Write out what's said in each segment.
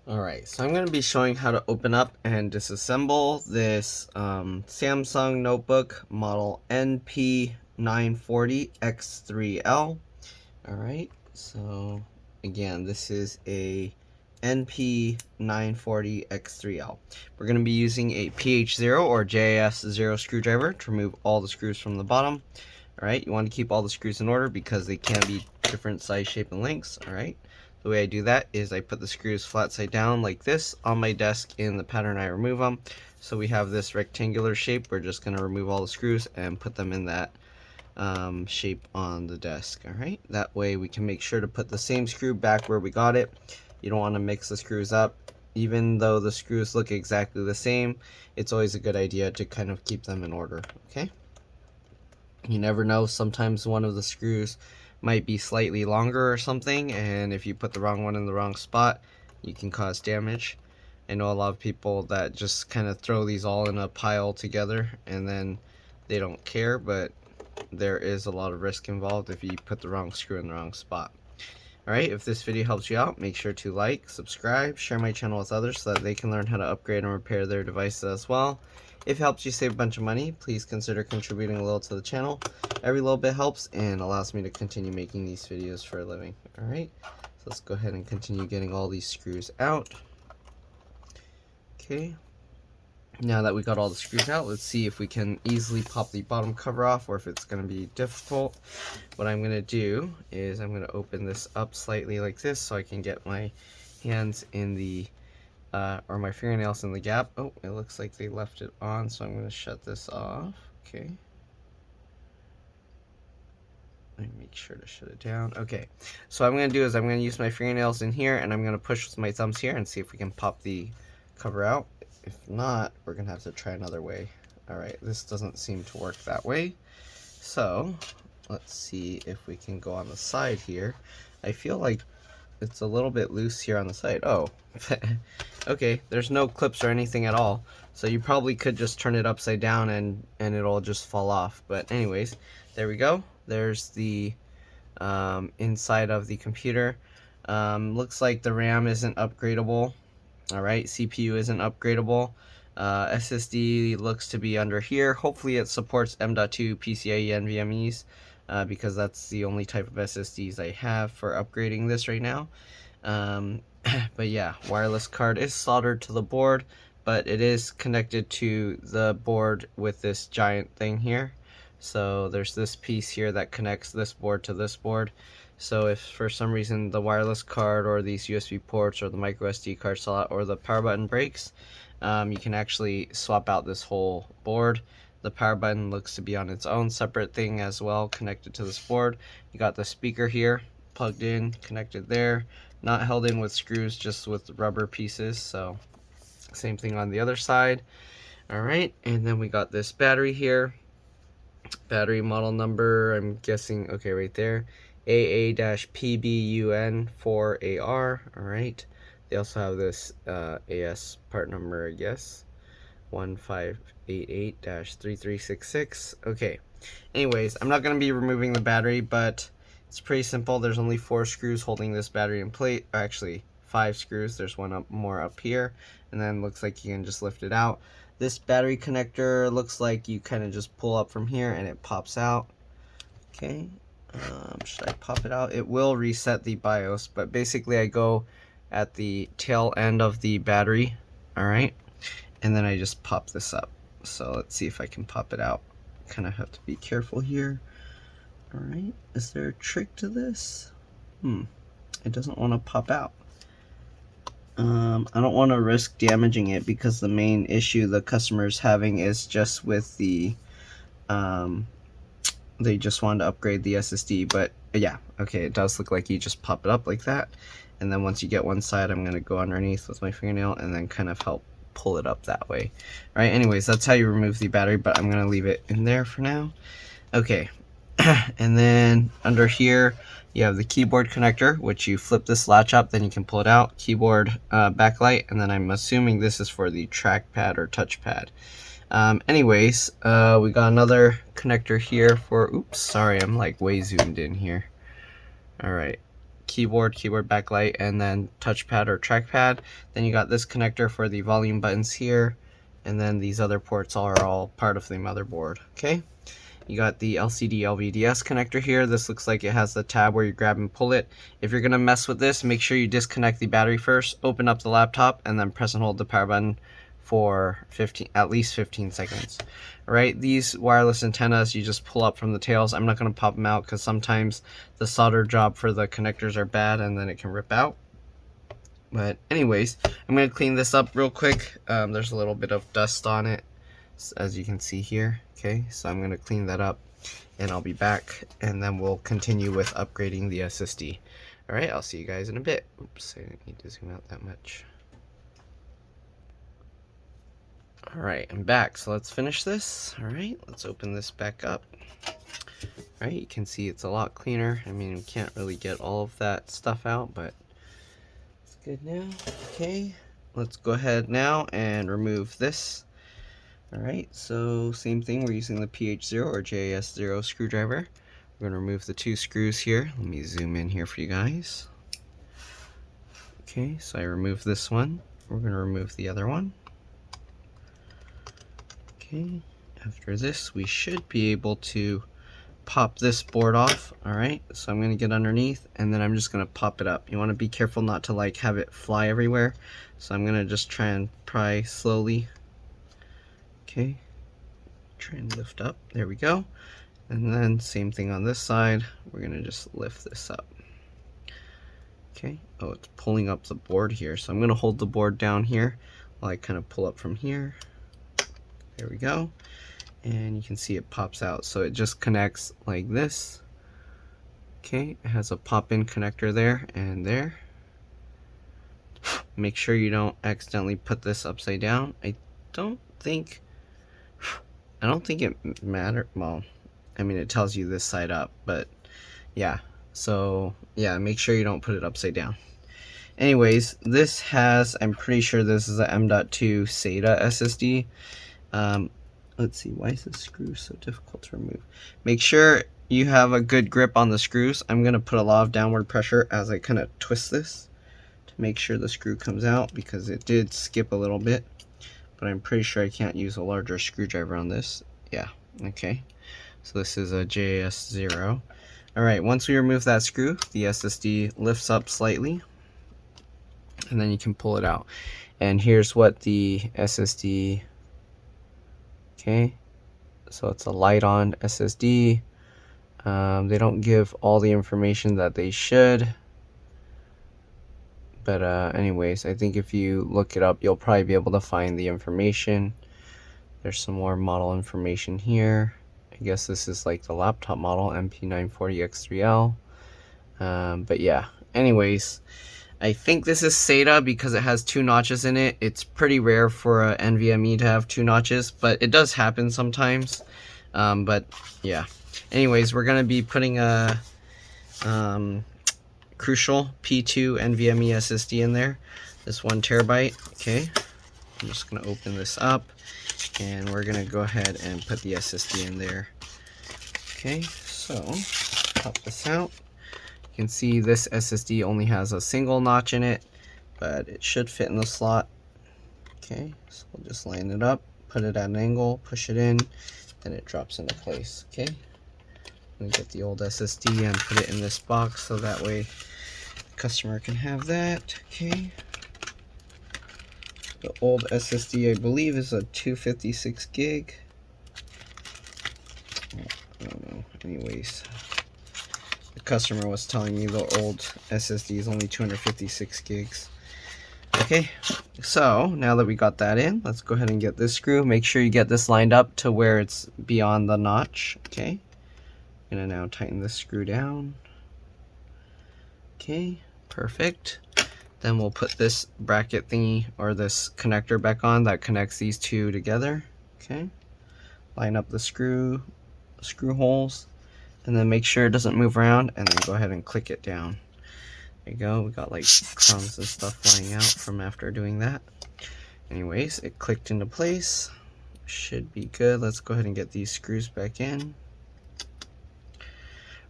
Alright, so I'm going to be showing how to open up and disassemble this Samsung notebook model NP940X3L. Alright, so again, this is a NP940X3L. We're going to be using a PH0 or JS0 screwdriver to remove all the screws from the bottom. Alright, you want to keep all the screws in order because they can be different size, shape, and lengths. Alright, the way I do that is I put the screws flat side down like this on my desk in the pattern I remove them. So we have this rectangular shape. We're just going to remove all the screws and put them in that shape on the desk. Alright, that way we can make sure to put the same screw back where we got it. You don't want to mix the screws up. Even though the screws look exactly the same, it's always a good idea to kind of keep them in order. Okay, you never know, sometimes one of the screws might be slightly longer or something, and if you put the wrong one in the wrong spot, you can cause damage. I know a lot of people that just kind of throw these all in a pile together and then they don't care, but there is a lot of risk involved if you put the wrong screw in the wrong spot. Alright, if this video helps you out, make sure to like, subscribe, share my channel with others so that they can learn how to upgrade and repair their devices as well. If it helps you save a bunch of money, please consider contributing a little to the channel. Every little bit helps and allows me to continue making these videos for a living. Alright, so let's go ahead and continue getting all these screws out. Okay, now that we got all the screws out, let's see if we can easily pop the bottom cover off or if it's going to be difficult. What I'm going to do is I'm going to open this up slightly like this so I can get my hands in the or my fingernails in the gap. Oh, it looks like they left it on, so I'm going to shut this off. Okay, let me make sure to shut it down. Okay, so what I'm going to do is I'm going to use my fingernails in here and I'm going to push with my thumbs here and see if we can pop the cover out. If not, we're gonna have to try another way. Alright, this doesn't seem to work that way. So, let's see if we can go on the side here. I feel like it's a little bit loose here on the side. Oh, okay, there's no clips or anything at all. So you probably could just turn it upside down and it'll just fall off. But anyways, there we go. There's the inside of the computer. Looks like the RAM isn't upgradable. Alright, CPU isn't upgradable. SSD looks to be under here. Hopefully it supports M.2 PCIe NVMe's because that's the only type of SSDs I have for upgrading this right now. But yeah, wireless card is soldered to the board, but it is connected to the board with this giant thing here. So there's this piece here that connects this board to this board. So if for some reason the wireless card or these USB ports or the micro SD card slot or the power button breaks, you can actually swap out this whole board. The power button looks to be on its own separate thing as well, connected to this board. You got the speaker here plugged in, connected there, not held in with screws, just with rubber pieces. So same thing on the other side. Alright, and then we got this battery here. Battery model number, I'm guessing, okay, right there, AA-PBUN4AR. Alright, they also have this AS part number, I guess, 1588-3366. Okay, anyways, I'm not going to be removing the battery, but it's pretty simple. There's only 4 screws holding this battery in place. Actually, 5 screws. There's one more up here, and then looks like you can just lift it out. This battery connector looks like you kind of just pull up from here and it pops out. Okay, should I pop it out? It will reset the BIOS, but basically I go at the tail end of the battery, alright, and then I just pop this up. So let's see if I can pop it out. Kind of have to be careful here. Alright, is there a trick to this? It doesn't want to pop out. I don't want to risk damaging it because the main issue the customer is having is just with the they just wanted to upgrade the SSD. But yeah, okay, it does look like you just pop it up like that, and then once you get one side, I'm gonna go underneath with my fingernail and then kind of help pull it up that way. All right, anyways, that's how you remove the battery, but I'm gonna leave it in there for now. Okay, and then under here you have the keyboard connector, which you flip this latch up, then you can pull it out. Keyboard backlight, and then I'm assuming this is for the trackpad or touchpad. Anyways, we got another connector here for, oops, sorry, I'm like way zoomed in here. Alright, keyboard backlight, and then touchpad or trackpad. Then you got this connector for the volume buttons here, and then these other ports are all part of the motherboard. Okay, you got the LCD Lvds connector here. This looks like it has the tab where you grab and pull it. If you're gonna mess with this, make sure you disconnect the battery first, open up the laptop, and then press and hold the power button for at least 15 seconds. All right, these wireless antennas you just pull up from the tails. I'm not going to pop them out because sometimes the solder job for the connectors are bad and then it can rip out. But anyways, I'm going to clean this up real quick. There's a little bit of dust on it, as you can see here. Okay, so I'm going to clean that up and I'll be back, and then we'll continue with upgrading the SSD. All right, I'll see you guys in a bit. Oops, I didn't need to zoom out that much. Alright, I'm back, so let's finish this. Alright, let's open this back up. Alright, you can see it's a lot cleaner. I mean, we can't really get all of that stuff out, but it's good now. Okay, let's go ahead now and remove this. Alright, so same thing, we're using the PH0 or JS0 screwdriver. We're going to remove the 2 screws here. Let me zoom in here for you guys. Okay, so I removed this one. We're going to remove the other one. Okay, after this we should be able to pop this board off. Alright, so I'm going to get underneath and then I'm just going to pop it up. You want to be careful not to like have it fly everywhere, so I'm going to just try and pry slowly. Okay, try and lift up, there we go. And then same thing on this side, we're going to just lift this up. Okay, oh, it's pulling up the board here, so I'm going to hold the board down here while I kind of pull up from here. There we go, and you can see it pops out, so it just connects like this. Okay, it has a pop-in connector there and there. Make sure you don't accidentally put this upside down. I don't think it matters. Well, I mean, it tells you this side up, but yeah, so yeah, make sure you don't put it upside down. Anyways, this has, I'm pretty sure this is a M.2 SATA SSD. Let's see, why is this screw so difficult to remove? Make sure you have a good grip on the screws. I'm going to put a lot of downward pressure as I kind of twist this to make sure the screw comes out, because it did skip a little bit, but I'm pretty sure I can't use a larger screwdriver on this. Yeah, okay. So this is a JS0. Alright, once we remove that screw, the SSD lifts up slightly, and then you can pull it out. And here's what the SSD... Okay, so it's a light on SSD. They don't give all the information that they should, but anyways, I think if you look it up, you'll probably be able to find the information. There's some more model information here. I guess this is like the laptop model, NP940X3L. But yeah, anyways, I think this is SATA because it has 2 notches in it. It's pretty rare for a NVMe to have 2 notches, but it does happen sometimes. But yeah, anyways, we're going to be putting a Crucial P2 NVMe SSD in there, this 1 terabyte. Okay, I'm just going to open this up and we're going to go ahead and put the SSD in there. Okay, so pop this out. You can see this SSD only has a single notch in it, but it should fit in the slot. Okay, so we'll just line it up, put it at an angle, push it in, and it drops into place. Okay, I'm gonna get the old SSD and put it in this box so that way the customer can have that. Okay, the old SSD I believe is a 256 gig. I don't know, anyways. The customer was telling me the old SSD is only 256 gigs. Okay, so now that we got that in, let's go ahead and get this screw. Make sure you get this lined up to where it's beyond the notch. Okay, I'm gonna now tighten this screw down. Okay, perfect. Then we'll put this bracket thingy or this connector back on that connects these 2 together. Okay, line up the screw holes, and then make sure it doesn't move around, and then go ahead and click it down. There you go, we got like crumbs and stuff flying out from after doing that. Anyways, it clicked into place, should be good. Let's go ahead and get these screws back in.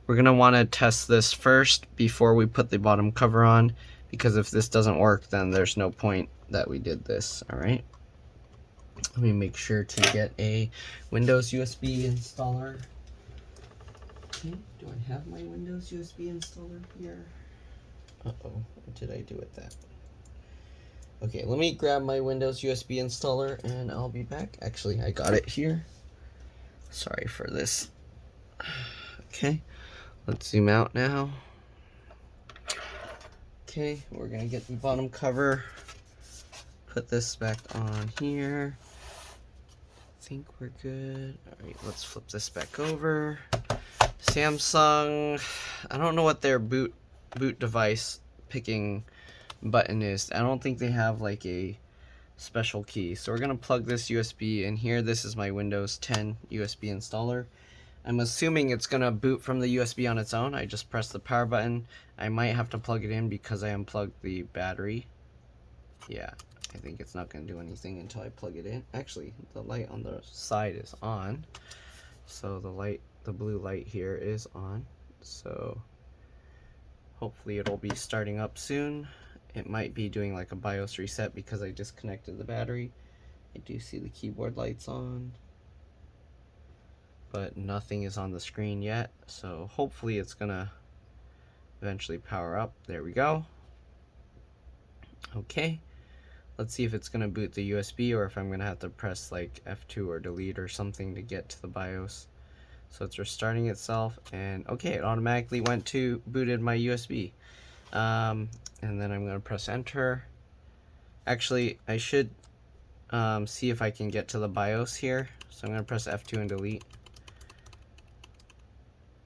we're going to want to test this first before we put the bottom cover on, because if this doesn't work, then there's no point that we did this. All right. Let me make sure to get a Windows USB installer. Okay, do I have my Windows USB installer here? Uh-oh, what did I do with that? Okay, let me grab my Windows USB installer and I'll be back. Actually, I got it here. Sorry for this. Okay, let's zoom out now. Okay, we're gonna get the bottom cover, put this back on here. I think we're good. All right, let's flip this back over. Samsung, I don't know what their boot device picking button is. I don't think they have like a special key. So we're gonna plug this USB in here. This is my Windows 10 USB installer. I'm assuming it's gonna boot from the USB on its own. I just press the power button. I might have to plug it in because I unplugged the battery. Yeah, I think it's not gonna do anything until I plug it in. Actually, the light on the side is on. So the blue light here is on. So hopefully it'll be starting up soon. It might be doing like a BIOS reset because I disconnected the battery. I do see the keyboard lights on, but nothing is on the screen yet. So hopefully it's gonna eventually power up. There we go. Okay, let's see if it's gonna boot the USB or if I'm gonna have to press like F2 or delete or something to get to the BIOS. So it's restarting itself, and okay, it automatically went to booted my USB. And then I'm gonna press enter. Actually, I should see if I can get to the BIOS here. So I'm gonna press F2 and delete.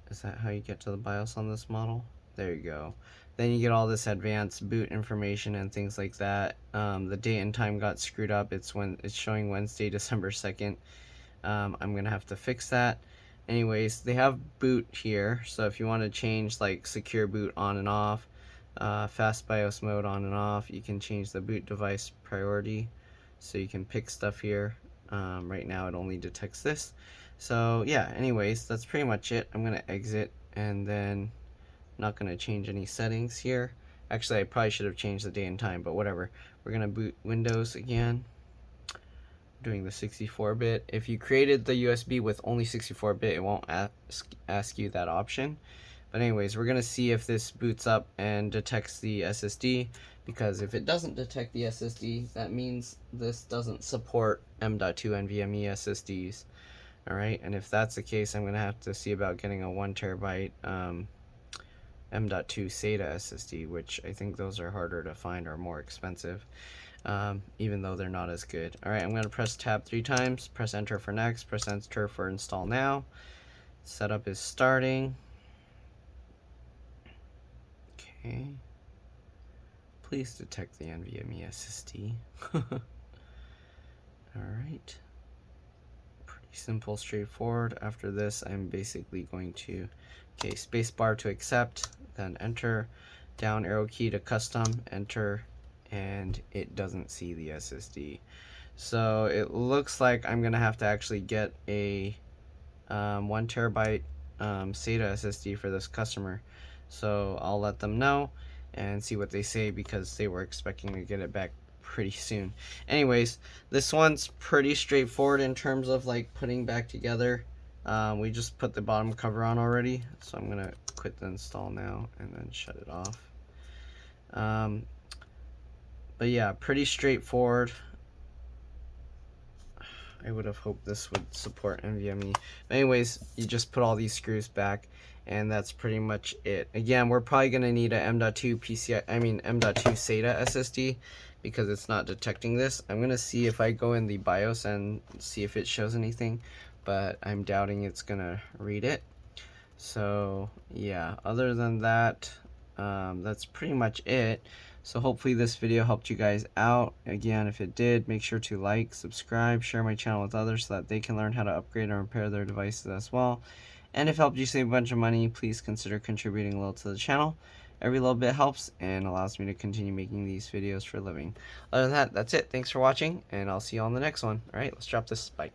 Is that how you get to the BIOS on this model? There you go. Then you get all this advanced boot information and things like that. The date and time got screwed up. It's showing Wednesday, December 2nd. I'm gonna have to fix that. Anyways, they have boot here. So if you want to change like secure boot on and off, fast BIOS mode on and off, you can change the boot device priority. So you can pick stuff here. Right now it only detects this. So yeah, anyways, that's pretty much it. I'm gonna exit and then not gonna change any settings here. Actually, I probably should have changed the date and time, but whatever. We're gonna boot Windows again, doing the 64-bit. If you created the USB with only 64-bit, it won't ask you that option. But anyways, we're gonna see if this boots up and detects the SSD, because if it doesn't detect the SSD, that means this doesn't support M.2 NVMe SSDs. Alright, and if that's the case, I'm gonna have to see about getting a 1 terabyte M.2 SATA SSD, which I think those are harder to find or more expensive, even though they're not as good. Alright, I'm gonna press tab 3 times, press enter for next, press enter for install now. Setup is starting. Okay. Please detect the NVMe SSD. Alright. Pretty simple, straightforward. After this, I'm basically going to, okay, spacebar to accept, then enter, down arrow key to custom, enter, and it doesn't see the SSD. So it looks like I'm gonna have to actually get a 1 terabyte SATA SSD for this customer. So I'll let them know and see what they say, because they were expecting to get it back pretty soon. Anyways, this one's pretty straightforward in terms of like putting back together. We just put the bottom cover on already, so I'm gonna quit the install now and then shut it off. But yeah, pretty straightforward. I would have hoped this would support NVMe. But anyways, you just put all these screws back, and that's pretty much it. Again, we're probably gonna need a M.2 M.2 SATA SSD, because it's not detecting this. I'm gonna see if I go in the BIOS and see if it shows anything, but I'm doubting it's gonna read it. So yeah, other than that, that's pretty much it. So hopefully this video helped you guys out. Again, if it did, make sure to like, subscribe, share my channel with others so that they can learn how to upgrade and repair their devices as well. And if it helped you save a bunch of money, please consider contributing a little to the channel. Every little bit helps and allows me to continue making these videos for a living. Other than that, that's it. Thanks for watching, and I'll see you on the next one. Alright, let's drop this. Bye.